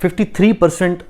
53%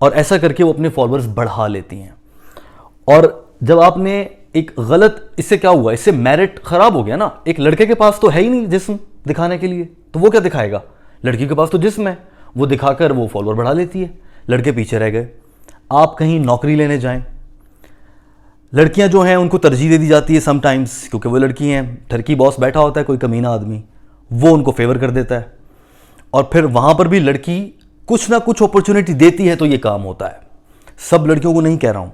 اور ایسا کر کے وہ اپنے فالوورز بڑھا لیتی ہیں. اور جب آپ نے ایک غلط، اس سے کیا ہوا، اس سے میرٹ خراب ہو گیا نا. ایک لڑکے کے پاس تو ہے ہی نہیں جسم دکھانے کے لیے، تو وہ کیا دکھائے گا؟ لڑکی کے پاس تو جسم ہے، وہ دکھا کر وہ فالوور بڑھا لیتی ہے. لڑکے پیچھے رہ گئے. آپ کہیں نوکری لینے جائیں، لڑکیاں جو ہیں ان کو ترجیح دے دی جاتی ہے سم ٹائمز، کیونکہ وہ لڑکی ہیں. ٹھرکی باس بیٹھا ہوتا ہے کوئی کمینہ آدمی، وہ ان کو فیور کر دیتا ہے، اور پھر وہاں پر بھی لڑکی کچھ نہ کچھ اپرچونٹی دیتی ہے تو یہ کام ہوتا ہے. سب لڑکیوں کو نہیں کہہ رہا ہوں،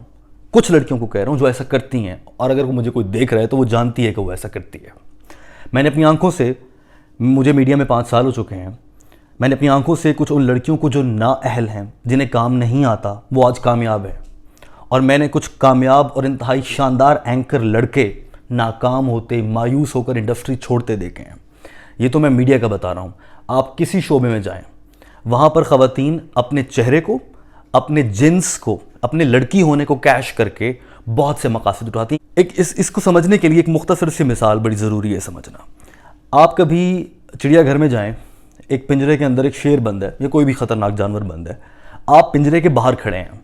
کچھ لڑکیوں کو کہہ رہا ہوں جو ایسا کرتی ہیں، اور اگر مجھے کوئی دیکھ رہا ہے تو وہ جانتی ہے کہ وہ ایسا کرتی ہے. میں نے اپنی آنکھوں سے، مجھے میڈیا میں 5 سال ہو چکے ہیں، میں نے اپنی آنکھوں سے کچھ ان لڑکیوں کو جو نااہل ہیں، جنہیں کام نہیں آتا، وہ آج کامیاب ہیں. اور میں نے کچھ کامیاب اور انتہائی شاندار اینکر لڑکے ناکام ہوتے، مایوس ہو کر انڈسٹری چھوڑتے دیکھے ہیں. یہ تو میں میڈیا کا بتا رہا ہوں. آپ کسی شعبے میں جائیں، وہاں پر خواتین اپنے چہرے کو، اپنے جنس کو، اپنے لڑکی ہونے کو کیش کر کے بہت سے مقاصد اٹھاتی ہیں. اس کو سمجھنے کے لیے ایک مختصر سی مثال بڑی ضروری ہے سمجھنا. آپ کبھی چڑیا گھر میں جائیں، ایک پنجرے کے اندر ایک شیر بند ہے یا کوئی بھی خطرناک جانور بند ہے. آپ پنجرے کے باہر کھڑے ہیں،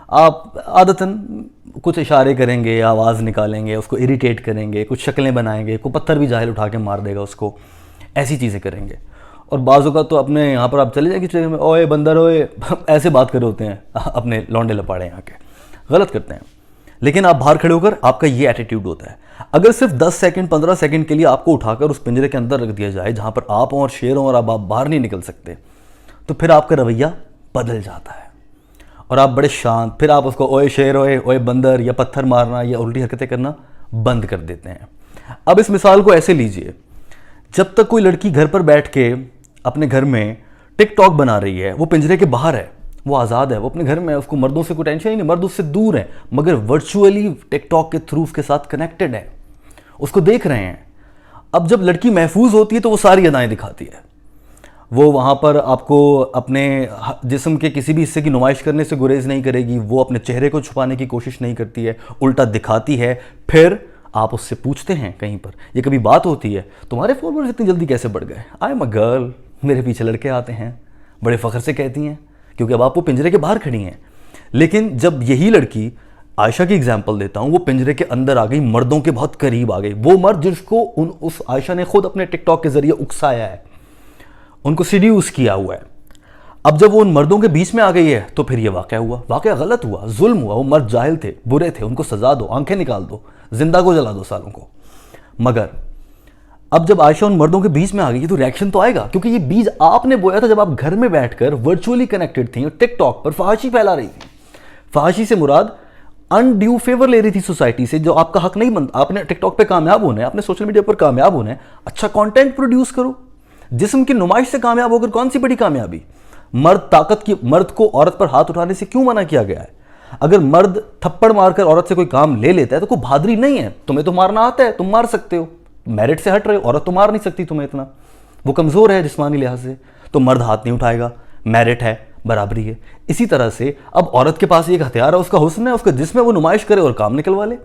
آپ عادتاً کچھ اشارے کریں گے، آواز نکالیں گے، اس کو اریٹیٹ کریں گے، کچھ شکلیں بنائیں گے، کوئی پتھر بھی جاہل اٹھا کے مار دے گا اس کو، ایسی چیزیں کریں گے. اور بعض اوقات تو اپنے یہاں پر آپ چلے جائیں کہ اوئے بندر اوئے، ایسے بات کر رہے ہوتے ہیں اپنے لونڈے لپاڑے یہاں کے، غلط کرتے ہیں. لیکن آپ باہر کھڑے ہو کر آپ کا یہ ایٹیٹیوڈ ہوتا ہے. اگر صرف 10 سیکنڈ 15 سیکنڈ کے لیے آپ کو اٹھا کر اس پنجرے کے اندر رکھ دیا جائے جہاں پر آپ ہوں اور شیر ہوں، اور آپ باہر نہیں نکل سکتے، تو پھر آپ کا رویہ بدل جاتا ہے اور آپ بڑے شانت، پھر آپ اس کو اوئے شیر اوئے بندر یا پتھر مارنا یا الٹی حرکتیں کرنا بند کر دیتے ہیں. اب اس مثال کو ایسے لیجئے، جب تک کوئی لڑکی گھر پر بیٹھ کے اپنے گھر میں ٹک ٹاک بنا رہی ہے، وہ پنجرے کے باہر ہے، وہ آزاد ہے، وہ اپنے گھر میں، اس کو مردوں سے کوئی ٹینشن ہی نہیں، مرد اس سے دور ہے، مگر ورچولی ٹک ٹاک کے تھرو اس کے ساتھ کنیکٹڈ ہے، اس کو دیکھ رہے ہیں. اب جب لڑکی محفوظ ہوتی ہے تو وہ ساری ادائیں دکھاتی ہے. وہ وہاں پر آپ کو اپنے جسم کے کسی بھی حصے کی نمائش کرنے سے گریز نہیں کرے گی، وہ اپنے چہرے کو چھپانے کی کوشش نہیں کرتی ہے، الٹا دکھاتی ہے. پھر آپ اس سے پوچھتے ہیں کہیں پر، یہ کبھی بات ہوتی ہے، تمہارے فالوورز اتنی جلدی کیسے بڑھ گئے؟ آئی ایم اے گرل، میرے پیچھے لڑکے آتے ہیں، بڑے فخر سے کہتی ہیں، کیونکہ اب آپ وہ پنجرے کے باہر کھڑی ہیں. لیکن جب یہی لڑکی، عائشہ کی اگزامپل دیتا ہوں، وہ پنجرے کے اندر آ گئی، مردوں کے بہت قریب آ گئی، وہ مرد جس کو اس عائشہ نے خود اپنے ٹک ٹاک کے ذریعے اکسایا ہے، ان کو سیڈیوس کیا ہوا ہے. اب جب وہ ان مردوں کے بیچ میں آ گئی ہے تو پھر یہ واقعہ ہوا، واقعہ غلط ہوا، ظلم ہوا. وہ مرد جاہل تھے، برے تھے، ان کو سزا دو، آنکھیں نکال دو، زندہ کو جلا دو سالوں کو. مگر اب جب عائشہ ان مردوں کے بیچ میں آ گئی تو ریاکشن تو آئے گا، کیونکہ یہ بیج آپ نے بویا تھا جب آپ گھر میں بیٹھ کر ورچولی کنیکٹڈ تھیں اور ٹک ٹاک پر فحاشی پھیلا رہی تھیں. فحاشی سے مراد انڈیو فیور لے رہی تھی سوسائٹی سے، جو آپ کا حق نہیں بنتا. آپ نے ٹک ٹاک پہ کامیاب ہونا ہے، آپ نے سوشل میڈیا پر کامیاب ہونا ہے، اچھا کانٹینٹ پروڈیوس کرو. جسم کی نمائش سے کامیاب ہو کر کون سی بڑی کامیابی؟ مرد کو عورت پر ہاتھ اٹھانے سے کیوں منع کیا گیا ہے؟ اگر مرد تھپڑ مار کر عورت سے کوئی کام لے لیتا ہے تو کوئی بہادری نہیں ہے. تمہیں تو مارنا آتا ہے، تم مار سکتے ہو، میرٹ سے ہٹ رہے ہو. عورت تو مار نہیں سکتی تمہیں اتنا، وہ کمزور ہے جسمانی لحاظ سے، تو مرد ہاتھ نہیں اٹھائے گا، میرٹ ہے، برابری ہے. اسی طرح سے اب عورت کے پاس ایک ہتھیار ہے، اس کا حسن ہے، اس کا جسم ہے، وہ نمائش کرے اور کام نکلوا لے.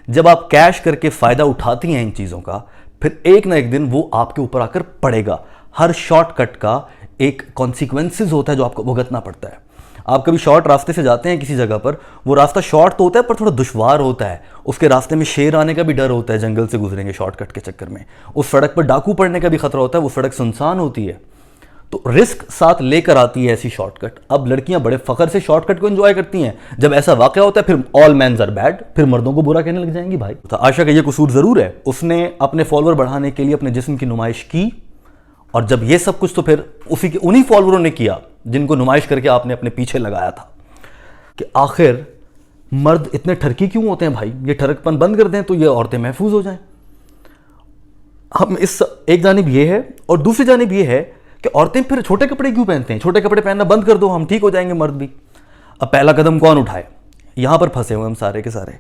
جب آپ کیش کر کے فائدہ اٹھاتی ہیں ان چیزوں کا، پھر ایک نہ ایک دن وہ آپ کے اوپر آ کر پڑے گا. ہر شارٹ کٹ کا ایک کانسیکوینسز ہوتا ہے جو آپ کو بھگتنا پڑتا ہے. آپ کبھی شارٹ راستے سے جاتے ہیں کسی جگہ پر، وہ راستہ شارٹ تو ہوتا ہے پر تھوڑا دشوار ہوتا ہے، اس کے راستے میں شیر آنے کا بھی ڈر ہوتا ہے، جنگل سے گزریں گے شارٹ کٹ کے چکر میں. اس سڑک پر ڈاکو پڑنے کا بھی خطرہ ہوتا ہے، وہ سڑک سنسان ہوتی ہے، تو رسک ساتھ لے کر آتی ہے ایسی شارٹ کٹ. اب لڑکیاں بڑے فخر سے شارٹ کٹ کو انجوائے کرتی ہیں. جب ایسا واقعہ ہوتا ہے پھر آل مینز آر بیڈ، پھر مردوں کو برا کہنے لگ جائیں گی. بھائی عائشہ کا یہ قصور ضرور ہے، اس نے اپنے فالوور بڑھانے کے لیے اپنے جسم کی نمائش کی، اور جب یہ سب کچھ تو پھر انہی فالووروں نے کیا جن کو نمائش کر کے آپ نے اپنے پیچھے لگایا تھا. کہ آخر مرد اتنے ٹھرکی کیوں ہوتے ہیں بھائی؟ یہ ٹھرک پن بند کر دیں تو یہ عورتیں محفوظ ہو جائیں. ہم اس ایک جانب یہ ہے، اور دوسری جانب یہ ہے کہ عورتیں پھر چھوٹے کپڑے کیوں پہنتے ہیں؟ چھوٹے کپڑے پہننا بند کر دو، ہم ٹھیک ہو جائیں گے مرد بھی. اب پہلا قدم کون اٹھائے؟ یہاں پر پھنسے ہوئے ہم سارے کے سارے.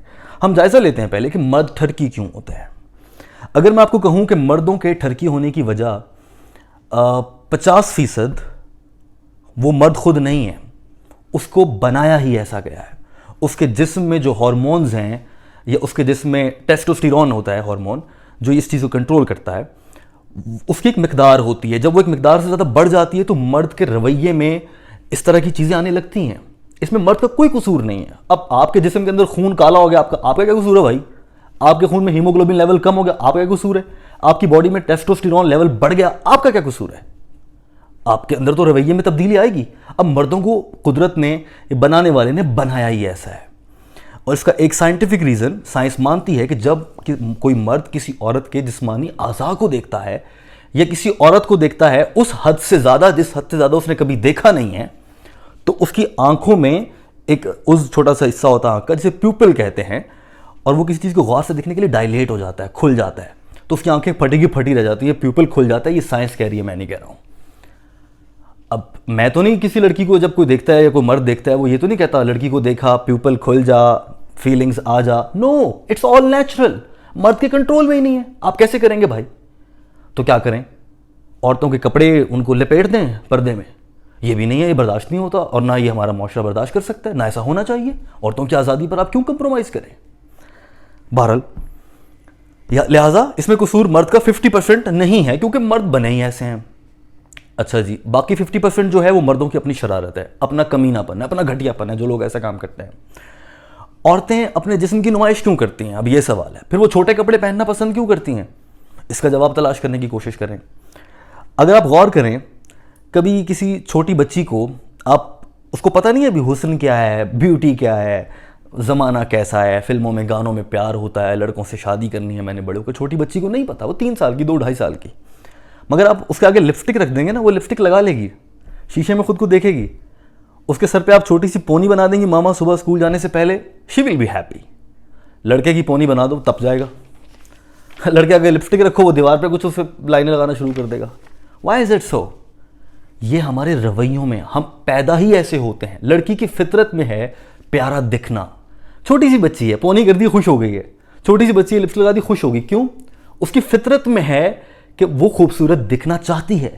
ہم جائزہ لیتے ہیں پہلے کہ مرد ٹھرکی کیوں ہوتا ہے. اگر میں آپ کو کہوں کہ مردوں کے ٹھرکی ہونے کی وجہ 50% وہ مرد خود نہیں ہے، اس کو بنایا ہی ایسا گیا ہے. اس کے جسم میں جو ہارمونز ہیں، یا اس کے جسم میں ٹیسٹوسٹیرون ہوتا ہے ہارمون جو اس چیز کو کنٹرول کرتا ہے، اس کی ایک مقدار ہوتی ہے. جب وہ ایک مقدار سے زیادہ بڑھ جاتی ہے تو مرد کے رویے میں اس طرح کی چیزیں آنے لگتی ہیں. اس میں مرد کا کوئی قصور نہیں ہے. اب آپ کے جسم کے اندر خون کالا ہو گیا, آپ کا کیا قصور ہے بھائی؟ آپ کے خون میں ہیموگلوبن لیول کم ہو گیا, آپ کا کیا قصور ہے؟ آپ کی باڈی میں ٹیسٹوسٹیرون لیول بڑھ گیا, آپ کا کیا قصور ہے؟ آپ کے اندر تو رویے میں تبدیلی آئے گی. اب مردوں کو قدرت نے, بنانے والے نے بنایا ہی ایسا ہے. اور اس کا ایک سائنٹیفک ریزن سائنس مانتی ہے کہ جب کوئی مرد کسی عورت کے جسمانی اعضاء کو دیکھتا ہے یا کسی عورت کو دیکھتا ہے اس حد سے زیادہ جس حد سے زیادہ اس نے کبھی دیکھا نہیں ہے, تو اس کی آنکھوں میں ایک اس چھوٹا سا حصہ ہوتا ہے آنکھ کا جسے پیوپل کہتے ہیں, اور وہ کسی چیز کو غور سے دیکھنے کے لیے ڈائلیٹ ہو جاتا ہے, کھل جاتا ہے, تو اس کی آنکھیں پھٹی کی پھٹی رہ جاتی ہے, پیوپل کھل جاتا ہے. یہ سائنس کہہ رہی ہے, میں نہیں کہہ رہا ہوں. اب میں تو نہیں کسی لڑکی کو جب کوئی دیکھتا ہے یا کوئی مرد دیکھتا ہے وہ یہ تو نہیں کہتا لڑکی کو دیکھا پیوپل کھل جا, فیلنگز آ جا. نو, اٹس آل نیچرل. مرد کے کنٹرول میں ہی نہیں ہے. آپ کیسے کریں گے بھائی؟ تو کیا کریں؟ عورتوں کے کپڑے ان کو لپیٹ دیں پردے میں؟ یہ بھی نہیں ہے, یہ برداشت نہیں ہوتا, اور نہ یہ ہمارا معاشرہ برداشت کر سکتا ہے, نہ ایسا ہونا چاہیے. عورتوں کی آزادی پر آپ کیوں کمپرومائز کریں؟ بہرحال لہٰذا اس میں قصور مرد کا 50% نہیں ہے, کیونکہ مرد بنے ہی ایسے ہیں. اچھا جی, باقی 50% جو ہے وہ مردوں کی اپنی شرارت ہے, اپنا کمینہ پن ہے, اپنا گھٹیا پن ہے, جو لوگ ایسا کام کرتے ہیں. عورتیں اپنے جسم کی نمائش کیوں کرتی ہیں؟ اب یہ سوال ہے. پھر وہ چھوٹے کپڑے پہننا پسند کیوں کرتی ہیں؟ اس کا جواب تلاش کرنے کی کوشش کریں. اگر آپ غور کریں, کبھی کسی چھوٹی بچی کو آپ اس کو پتہ نہیں ہے ابھی حسن کیا ہے, بیوٹی کیا ہے, زمانہ کیسا ہے, فلموں میں گانوں میں پیار ہوتا ہے, لڑکوں سے شادی کرنی ہے, میں نے بڑے ہو کر, چھوٹی بچی کو نہیں پتا, وہ 3 سال کی, 2-2.5 سال کی. مگر آپ اس کے آگے لپسٹک رکھ دیں گے نا, وہ لپسٹک لگا لے گی, شیشے میں خود کو دیکھے گی, اس کے سر پہ آپ چھوٹی سی پونی بنا دیں گی ماما صبح اسکول جانے سے پہلے, شی ول بی ہیپی. لڑکے کی پونی بنا دو, تپ جائے گا. لڑکے آگے لپسٹک رکھو, وہ دیوار پہ کچھ اس پہ لائنیں لگانا شروع کر دے گا. Y is it so? یہ ہمارے رویوں میں, ہم پیدا ہی ایسے ہوتے ہیں. لڑکی کی فطرت میں ہے پیارا دکھنا. چھوٹی سی بچی ہے, پونی کر دی, خوش ہو گئی ہے. چھوٹی سی بچی ہے, لپسٹک لگا دی, خوش ہوگی. کیوں؟ اس کی فطرت میں ہے کہ وہ خوبصورت دکھنا چاہتی ہے.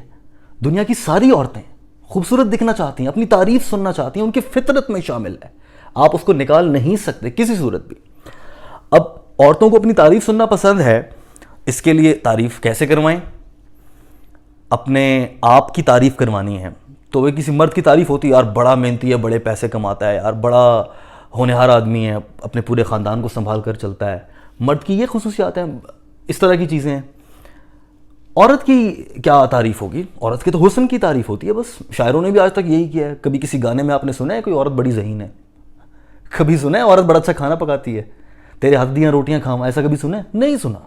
دنیا کی ساری عورتیں خوبصورت دکھنا چاہتی ہیں, اپنی تعریف سننا چاہتی ہیں, ان کی فطرت میں شامل ہے. آپ اس کو نکال نہیں سکتے کسی صورت بھی. اب عورتوں کو اپنی تعریف سننا پسند ہے, اس کے لیے تعریف کیسے کروائیں؟ اپنے آپ کی تعریف کروانی ہے تو وہ کسی مرد کی تعریف ہوتی ہے, یار بڑا محنتی ہے, بڑے پیسے کماتا ہے, یار بڑا ہونہار آدمی ہے, اپنے پورے خاندان کو سنبھال کر چلتا ہے. مرد کی یہ خصوصیات ہیں, اس طرح کی چیزیں ہیں. عورت کی کیا تعریف ہوگی؟ عورت کے تو حسن کی تعریف ہوتی ہے بس. شاعروں نے بھی آج تک یہی کیا ہے. کبھی کسی گانے میں آپ نے سنا ہے کوئی عورت بڑی ذہین ہے؟ کبھی سنا ہے عورت بڑا اچھا کھانا پکاتی ہے, تیرے ہاتھ دیاں روٹیاں کھاواں, ایسا کبھی سنا ہے؟ نہیں سنا.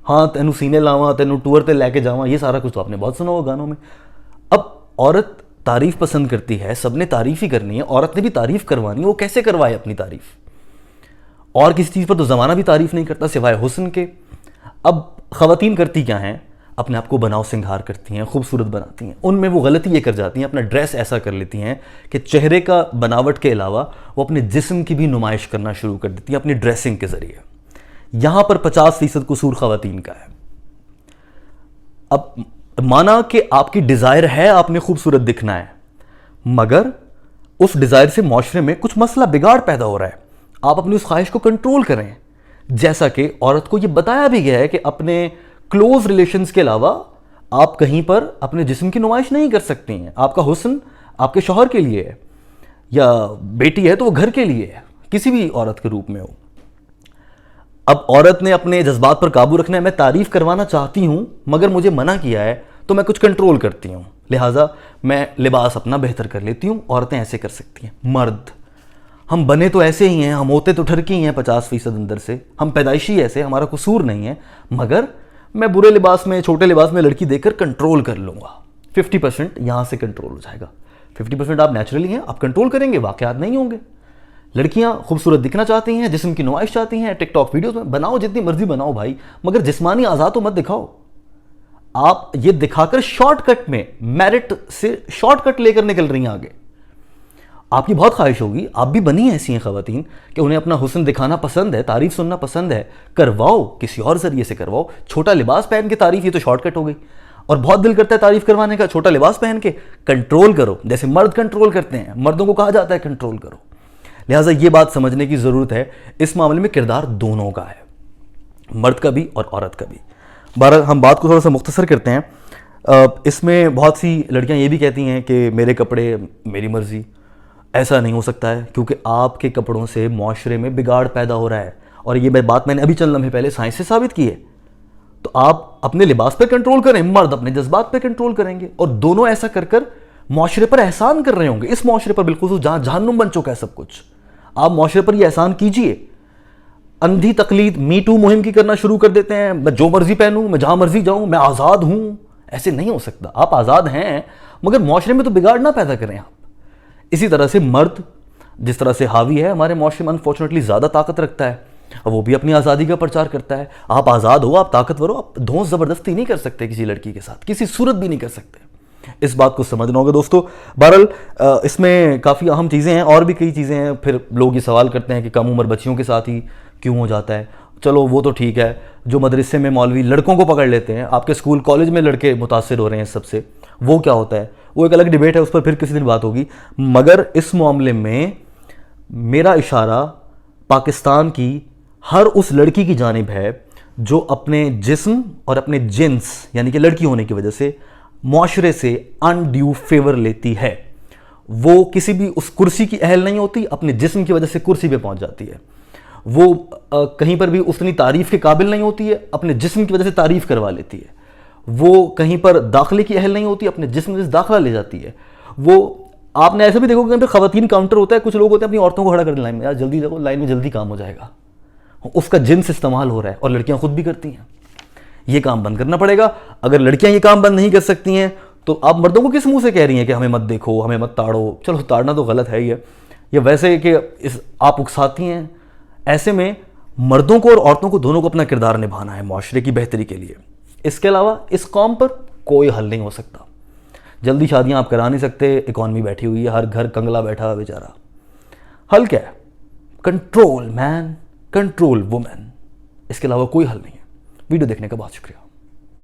ہاں, تینوں سینے لاواں, تینوں ٹور تے لے کے جاواں, یہ سارا کچھ تو آپ نے بہت سنا ہوگا گانوں میں. اب عورت تعریف پسند کرتی ہے, سب نے تعریف ہی کرنی ہے, عورت نے بھی تعریف کروانی ہے. وہ کیسے کروائے اپنی تعریف؟ اور کسی چیز پر تو زمانہ بھی تعریف نہیں کرتا سوائے حسن کے. اب خواتین کرتی کیا ہیں؟ اپنے آپ کو بناؤ سنگھار کرتی ہیں, خوبصورت بناتی ہیں. ان میں وہ غلطی یہ کر جاتی ہیں, اپنا ڈریس ایسا کر لیتی ہیں کہ چہرے کا بناوٹ کے علاوہ وہ اپنے جسم کی بھی نمائش کرنا شروع کر دیتی ہیں اپنی ڈریسنگ کے ذریعے. یہاں پر 50% قصور خواتین کا ہے. اب مانا کہ آپ کی ڈیزائر ہے, آپ نے خوبصورت دکھنا ہے, مگر اس ڈیزائر سے معاشرے میں کچھ مسئلہ بگاڑ پیدا ہو رہا ہے. آپ اپنی اس خواہش کو کنٹرول کریں. جیسا کہ عورت کو یہ بتایا بھی گیا ہے کہ اپنے کلوز ریلیشنز کے علاوہ آپ کہیں پر اپنے جسم کی نمائش نہیں کر سکتی ہیں. آپ کا حسن آپ کے شوہر کے لیے ہے, یا بیٹی ہے تو وہ گھر کے لیے ہے, کسی بھی عورت کے روپ میں ہو. اب عورت نے اپنے جذبات پر قابو رکھنا ہے. میں تعریف کروانا چاہتی ہوں مگر مجھے منع کیا ہے تو میں کچھ کنٹرول کرتی ہوں, لہٰذا میں لباس اپنا بہتر کر لیتی ہوں. عورتیں ایسے کر سکتی ہیں. مرد ہم بنے تو ایسے ہی ہیں, ہم ہوتے تو ٹھرکی ہیں 50% اندر سے, ہم پیدائشی ایسے, ہمارا قصور نہیں ہے, مگر میں برے لباس میں, چھوٹے لباس میں لڑکی دیکھ کر کنٹرول کر لوں گا. 50% یہاں سے کنٹرول ہو جائے گا. 50% آپ نیچرلی ہیں, آپ کنٹرول کریں گے, واقعات نہیں ہوں گے. لڑکیاں خوبصورت دکھنا چاہتی ہیں, جسم کی نمائش چاہتی ہیں, ٹک ٹاک ویڈیوز میں بناؤ, جتنی مرضی بناؤ بھائی, مگر جسمانی اعضاء تو مت دکھاؤ. آپ یہ دکھا کر شارٹ کٹ میں, میرٹ سے شارٹ کٹ لے کر نکل رہی ہیں آگے. آپ کی بہت خواہش ہوگی, آپ بھی بنی ایسی ہیں خواتین کہ انہیں اپنا حسن دکھانا پسند ہے, تعریف سننا پسند ہے, کرواؤ, کسی اور ذریعے سے کرواؤ. چھوٹا لباس پہن کے تعریف, یہ تو شارٹ کٹ ہو گئی. اور بہت دل کرتا ہے تعریف کروانے کا, چھوٹا لباس پہن کے کنٹرول کرو, جیسے مرد کنٹرول کرتے ہیں. مردوں کو کہا جاتا ہے کنٹرول کرو. لہٰذا یہ بات سمجھنے کی ضرورت ہے, اس معاملے میں کردار دونوں کا ہے, مرد کا بھی اور عورت کا بھی. بہرحال ہم بات کو تھوڑا سا مختصر کرتے ہیں. اس میں بہت سی لڑکیاں یہ بھی کہتی ہیں کہ میرے کپڑے میری مرضی, ایسا نہیں ہو سکتا ہے کیونکہ آپ کے کپڑوں سے معاشرے میں بگاڑ پیدا ہو رہا ہے، اور یہ بات میں نے ابھی چند لمحے پہلے سائنس سے ثابت کی ہے۔ تو آپ اپنے لباس پہ کنٹرول کریں، مرد اپنے جذبات پہ کنٹرول کریں گے، اور دونوں ایسا کر کر معاشرے پر احسان کر رہے ہوں گے، اس معاشرے پر بالخصوص جہاں جہنم بن چکا ہے سب کچھ۔ آپ معاشرے پر یہ احسان کیجئے۔ اندھی تقلید می ٹو مہم کی کرنا شروع کر دیتے ہیں، میں جو مرضی پہنوں، میں جہاں مرضی جاؤں، میں آزاد ہوں۔ ایسے نہیں ہو سکتا، آپ آزاد ہیں مگر معاشرے میں تو بگاڑ نہ پیدا کریں آپ۔ اسی طرح سے مرد جس طرح سے حاوی ہے ہمارے معاشرے میں، انفارچونیٹلی زیادہ طاقت رکھتا ہے، وہ بھی اپنی آزادی کا پرچار کرتا ہے۔ آپ آزاد ہو، آپ طاقتور ہو، آپ دھونس زبردستی نہیں کر سکتے کسی لڑکی کے ساتھ، کسی صورت بھی نہیں کر سکتے۔ اس بات کو سمجھنا ہوگا دوستو۔ بہرحال اس میں کافی اہم چیزیں ہیں، اور بھی کئی چیزیں ہیں۔ پھر لوگ یہ سوال کرتے ہیں کہ کم عمر بچیوں کے ساتھ ہی کیوں ہو جاتا ہے؟ چلو وہ تو ٹھیک ہے، جو مدرسے میں مولوی لڑکوں کو پکڑ لیتے ہیں، آپ کے اسکول کالج میں لڑکے متاثر ہو رہے ہیں سب سے، وہ کیا ہوتا ہے؟ وہ ایک الگ ڈیبیٹ ہے، اس پر پھر کسی دن بات ہوگی۔ مگر اس معاملے میں میرا اشارہ پاکستان کی ہر اس لڑکی کی جانب ہے جو اپنے جسم اور اپنے جنس یعنی کہ لڑکی ہونے کی وجہ سے معاشرے سے انڈیو فیور لیتی ہے۔ وہ کسی بھی اس کرسی کی اہل نہیں ہوتی، اپنے جسم کی وجہ سے کرسی پہ پہنچ جاتی ہے۔ وہ کہیں پر بھی اتنی تعریف کے قابل نہیں ہوتی ہے، اپنے جسم کی وجہ سے تعریف کروا لیتی ہے۔ وہ کہیں پر داخلے کی اہل نہیں ہوتی، اپنے جسم کی وجہ سے داخلہ لے جاتی ہے۔ وہ آپ نے ایسے بھی دیکھو کہ خواتین کاؤنٹر ہوتا ہے، کچھ لوگ ہوتے ہیں اپنی عورتوں کو کھڑا کر دیں لائن میں، یار جلدی دیکھو لائن میں جلدی کام ہو جائے گا، اس کا جنس استعمال ہو رہا ہے، اور لڑکیاں خود بھی کرتی ہیں۔ یہ کام بند کرنا پڑے گا۔ اگر لڑکیاں یہ کام بند نہیں کر سکتی ہیں تو آپ مردوں کو کس منہ سے کہہ رہی ہیں کہ ہمیں مت دیکھو، ہمیں مت تاڑو؟ چلو تاڑنا تو غلط ہے ہی ہے، یہ ویسے کہ آپ اکساتی ہیں۔ ایسے میں مردوں کو اور عورتوں کو دونوں کو اپنا کردار نبھانا ہے معاشرے کی بہتری کے لیے۔ اس کے علاوہ اس قوم پر کوئی حل نہیں ہو سکتا۔ جلدی شادیاں آپ کرا نہیں سکتے، اکانومی بیٹھی ہوئی ہے، ہر گھر کنگلا بیٹھا ہے بیچارہ۔ حل کیا ہے؟ کنٹرول مین، کنٹرول وومن، اس کے علاوہ کوئی حل نہیں ہے۔ ویڈیو دیکھنے کا بہت شکریہ۔